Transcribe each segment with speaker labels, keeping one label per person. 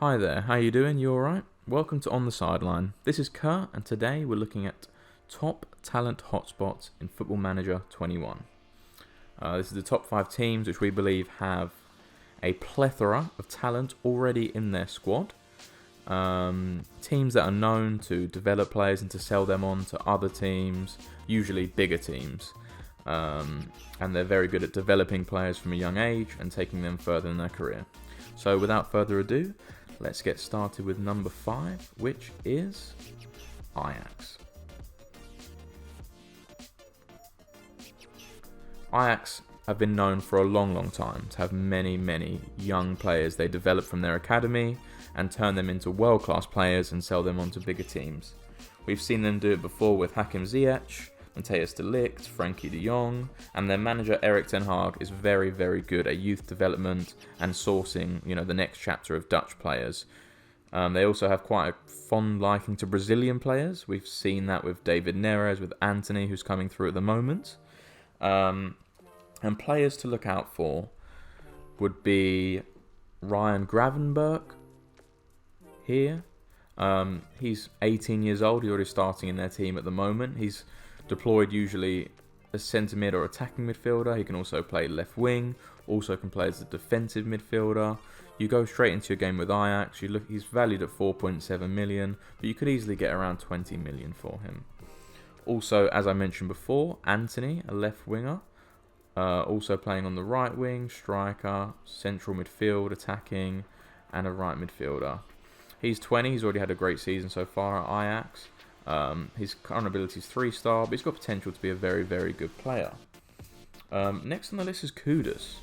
Speaker 1: Hi there, how you doing? You alright? Welcome to On the Sideline. This is Kurt, and today we're looking at top talent hotspots in Football Manager 21. This is the top 5 teams which we believe have a plethora of talent already in their squad. Teams that are known to develop players and to sell them on to other teams, usually bigger teams. And they're very good at developing players from a young age and taking them further in their career. So without further ado, let's get started with number 5, which is Ajax. Ajax have been known for a long time to have many young players they develop from their academy and turn them into world-class players and sell them on to bigger teams. We've seen them do it before with Hakim Ziyech, Matthijs de Ligt, Frankie de Jong, and their manager Erik ten Hag is very good at youth development and sourcing, the next chapter of Dutch players. They also have quite a fond liking to Brazilian players. We've seen that with David Neres, with Antony, who's coming through at the moment. And players to look out for would be Ryan Gravenberch here. He's 18 years old. He's already starting in their team at the moment. He's deployed usually as centre mid or attacking midfielder. He can also play left wing, also can play as a defensive midfielder. You go straight into your game with Ajax, he's valued at 4.7 million, but you could easily get around 20 million for him. Also, as I mentioned before, Antony, a left winger, also playing on the right wing, striker, central midfield, attacking, and a right midfielder. He's 20, he's already had a great season so far at Ajax. His current ability is 3-star, but he's got potential to be a very good player. Next on the list is Kudus.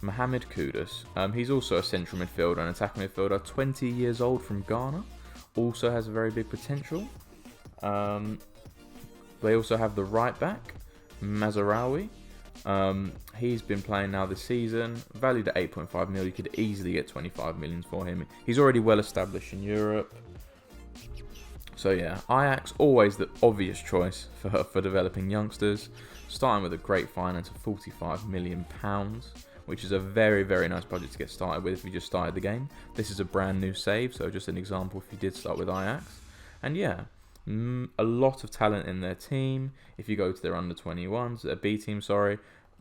Speaker 1: Mohamed Kudus. He's also a central midfielder and attacking midfielder, 20 years old from Ghana. Also has a very big potential. They also have the right back, Mazraoui. He's been playing now this season, valued at 8.5 mil. You could easily get 25 million for him. He's already well established in Europe. So yeah, Ajax, always the obvious choice for developing youngsters, starting with a great finance of £45 million, which is a very nice budget to get started with if you just started the game. This is a brand new save, so just an example if you did start with Ajax. And yeah, a lot of talent in their team. If you go to their under-21s, their B team,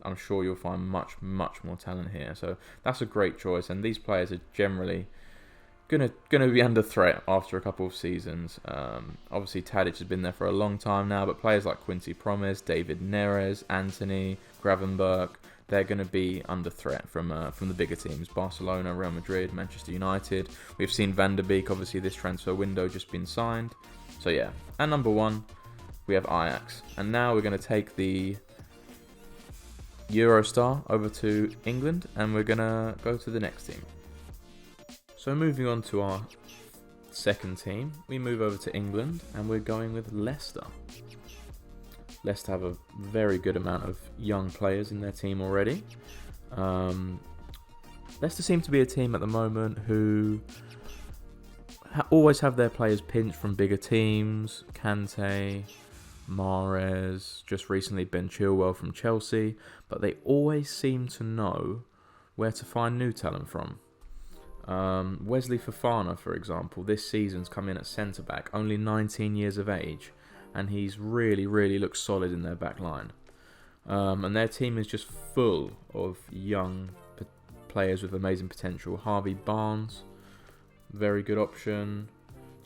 Speaker 1: I'm sure you'll find much more talent here. So that's a great choice, and these players are generally gonna be under threat after a couple of seasons. Obviously Tadic has been there for a long time now, but players like Quincy Promes, David Neres, Antony, Gravenberch, they're going to be under threat from the bigger teams. Barcelona, Real Madrid, Manchester United. We've seen Van der Beek, obviously this transfer window just been signed. So yeah, and number 1, we have Ajax. And now we're going to take the Eurostar over to England, and we're going to go to the next team. So moving on to our second team, we move over to England, and we're going with Leicester. Leicester have a very good amount of young players in their team already. Leicester seem to be a team at the moment who always have their players pinched from bigger teams. Kante, Mahrez, just recently Ben Chilwell from Chelsea, but they always seem to know where to find new talent from. Wesley Fofana, for example, this season's come in at centre-back, only 19 years of age, and he's really looks solid in their back line. And their team is just full of young players with amazing potential. Harvey Barnes, very good option.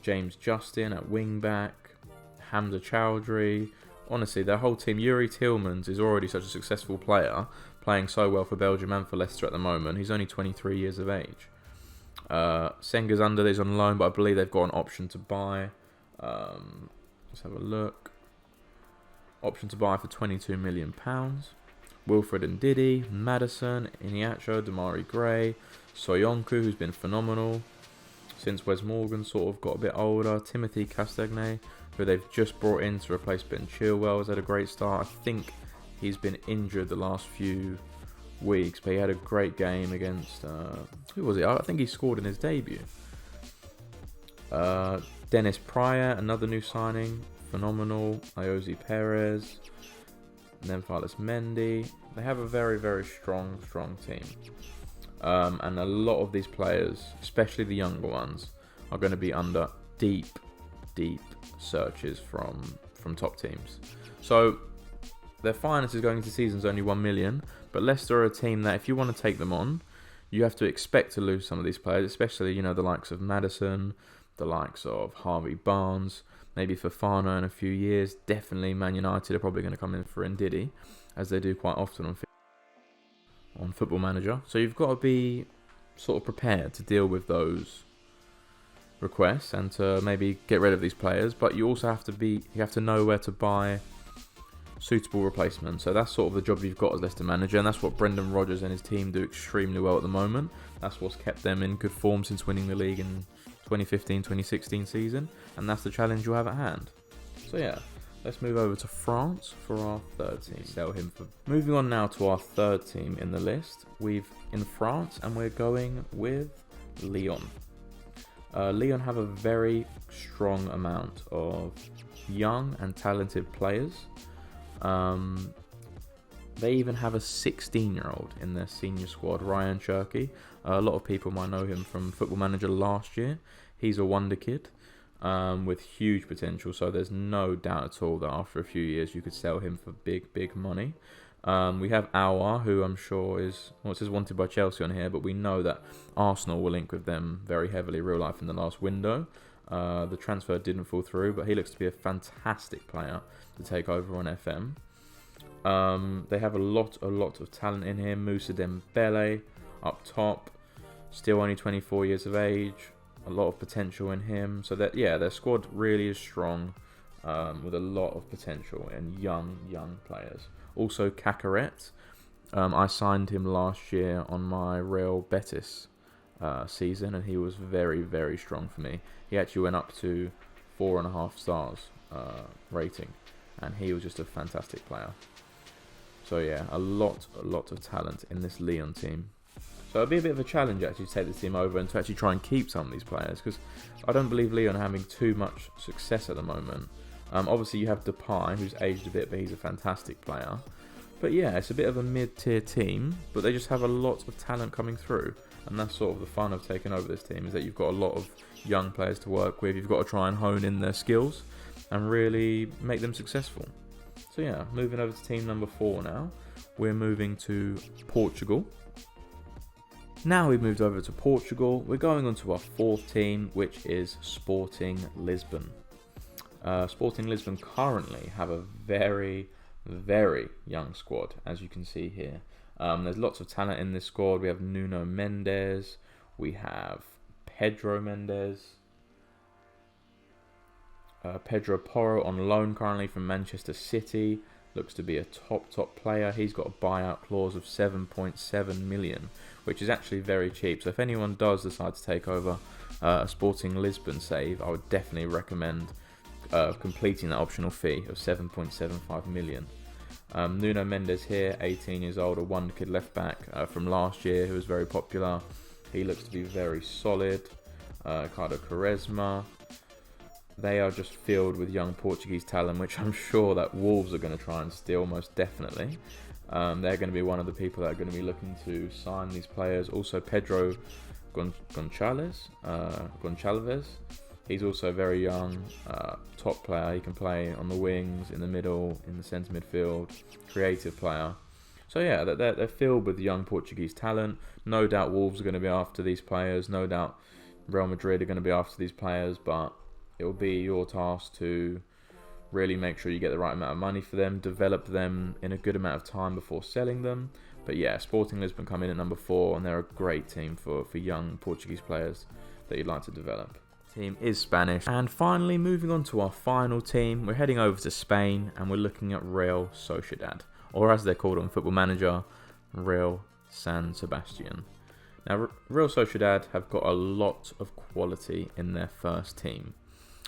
Speaker 1: James Justin at wing-back. Hamza Chowdhury. Honestly, their whole team. Yuri Tillmans is already such a successful player, playing so well for Belgium and for Leicester at the moment. He's only 23 years of age. Senga's under this on loan, but I believe they've got an option to buy. Let's have a look. Option to buy for £22 million. Wilfred Ndidi, Maddison, Iheanacho, Damari Gray, Soyuncu, who's been phenomenal since Wes Morgan sort of got a bit older. Timothy Castagne, who they've just brought in to replace Ben Chilwell, has had a great start. I think he's been injured the last few weeks, but he had a great game against who was it? I think he scored in his debut. Dennis Pryor, another new signing, phenomenal. Iosi Perez, Nemphalius Mendy. They have a very strong team. And a lot of these players, especially the younger ones, are going to be under deep searches from top teams. So their finances going into season is only 1 million, but Leicester are a team that if you want to take them on, you have to expect to lose some of these players, especially, you know, the likes of Maddison, the likes of Harvey Barnes, maybe Fofana in a few years. Definitely Man United are probably going to come in for Ndidi, as they do quite often on Football Manager. So you've got to be sort of prepared to deal with those requests and to maybe get rid of these players, but you also have to know where to buy suitable replacements. So that's sort of the job you've got as Leicester manager, and that's what Brendan Rodgers and his team do extremely well at the moment. That's what's kept them in good form since winning the league in 2015-2016 season, and that's the challenge you have at hand. So yeah, let's move over to France for our third team. Sell him for. Moving on now to our third team in the list. We've in France, and we're going with Lyon. Lyon have a very strong amount of young and talented players. They even have a 16-year-old in their senior squad, Ryan Cherky. A lot of people might know him from Football Manager last year. He's a wonder kid with huge potential, so there's no doubt at all that after a few years you could sell him for big money. We have Aouar, who I'm sure is wanted by Chelsea on here, but we know that Arsenal will link with them very heavily real life in the last window. The transfer didn't fall through, but he looks to be a fantastic player to take over on FM. They have a lot of talent in here. Moussa Dembele up top, still only 24 years of age. A lot of potential in him. So that their squad really is strong, with a lot of potential and young players. Also Cacaret, I signed him last year on my Real Betis season, and he was very strong for me. He actually went up to 4.5 stars rating, and he was just a fantastic player. So yeah, a lot of talent in this Lyon team. So it'll be a bit of a challenge actually to take this team over and to actually try and keep some of these players, because I don't believe Lyon are having too much success at the moment. Obviously you have Depay, who's aged a bit, but he's a fantastic player. But yeah, it's a bit of a mid-tier team, but they just have a lot of talent coming through. And that's sort of the fun of taking over this team, is that you've got a lot of young players to work with. You've got to try and hone in their skills and really make them successful. So yeah, moving over to team number 4 now. We're moving to Portugal. Now we've moved over to Portugal. We're going on to our 4th team, which is Sporting Lisbon. Sporting Lisbon currently have a very young squad, as you can see here. There's lots of talent in this squad. We have Nuno Mendes, we have Pedro Mendes, Pedro Porro on loan currently from Manchester City. Looks to be a top player. He's got a buyout clause of 7.7 million, which is actually very cheap. So if anyone does decide to take over a Sporting Lisbon save, I would definitely recommend completing that optional fee of 7.75 million. Nuno Mendes here, 18 years old, a wonder kid left back from last year who was very popular. He looks to be very solid. Ricardo Quaresma. They are just filled with young Portuguese talent, which I'm sure that Wolves are going to try and steal most definitely. They're going to be one of the people that are going to be looking to sign these players. Also Pedro Gonçalves. He's also very young, top player. He can play on the wings, in the middle, in the centre midfield, creative player. So yeah, they're filled with young Portuguese talent. No doubt Wolves are going to be after these players. No doubt Real Madrid are going to be after these players, but it will be your task to really make sure you get the right amount of money for them, develop them in a good amount of time before selling them. But yeah, Sporting Lisbon come in at number 4, and they're a great team for young Portuguese players that you'd like to develop. Team is Spanish. And finally, moving on to our final team, we're heading over to Spain, and we're looking at Real Sociedad, or as they're called on Football Manager, Real San Sebastian. Now, Real Sociedad have got a lot of quality in their first team.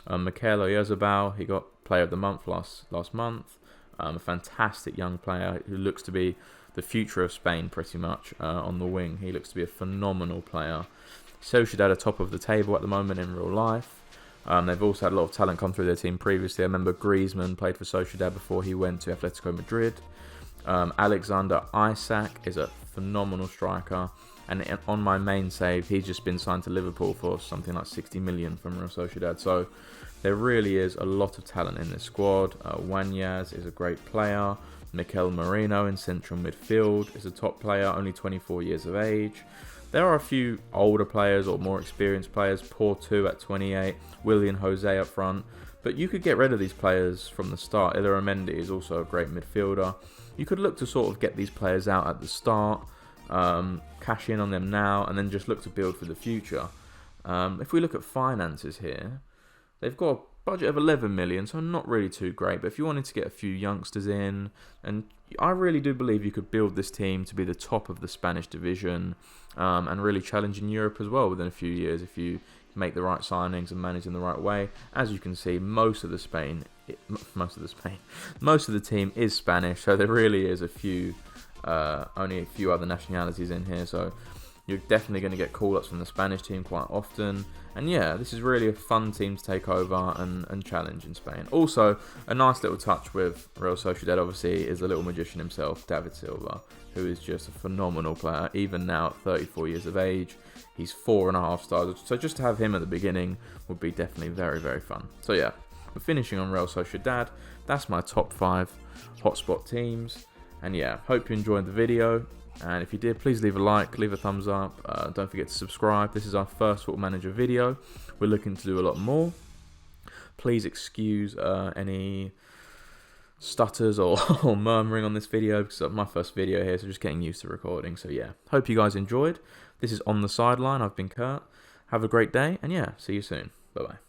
Speaker 1: Mikel Oyarzabal, he got Player of the Month last month. A fantastic young player who looks to be the future of Spain pretty much on the wing. He looks to be a phenomenal player. Sociedad are top of the table at the moment in real life. They've also had a lot of talent come through their team previously. I remember Griezmann played for Sociedad before he went to Atletico Madrid. Alexander Isak is a phenomenal striker. And on my main save, he's just been signed to Liverpool for something like 60 million from Real Sociedad. So there really is a lot of talent in this squad. Wanyaz is a great player. Mikel Merino in central midfield is a top player, only 24 years of age. There are a few older players or more experienced players. Porto at 28, Willian Jose up front. But you could get rid of these players from the start. Illaramendi is also a great midfielder. You could look to sort of get these players out at the start, cash in on them now, and then just look to build for the future. If we look at finances here, they've got a budget of 11 million, so not really too great. But if you wanted to get a few youngsters in, and I really do believe you could build this team to be the top of the Spanish division, and really challenge in Europe as well within a few years if you make the right signings and manage in the right way. As you can see, most of the team is Spanish, so there really is only a few other nationalities in here. So you're definitely going to get call-ups from the Spanish team quite often. And yeah, this is really a fun team to take over and challenge in Spain. Also, a nice little touch with Real Sociedad, obviously, is the little magician himself, David Silva, who is just a phenomenal player, even now at 34 years of age. He's 4.5 stars, so just to have him at the beginning would be definitely very, very fun. So yeah, we're finishing on Real Sociedad. That's my top 5 hotspot teams. And yeah, hope you enjoyed the video. And if you did, please leave a like, leave a thumbs up. Don't forget to subscribe. This is our first Football Manager video. We're looking to do a lot more. Please excuse any stutters or murmuring on this video, because it's my first video here, so just getting used to recording. So yeah, hope you guys enjoyed. This is On the Sideline. I've been Kurt. Have a great day, and yeah, see you soon. Bye-bye.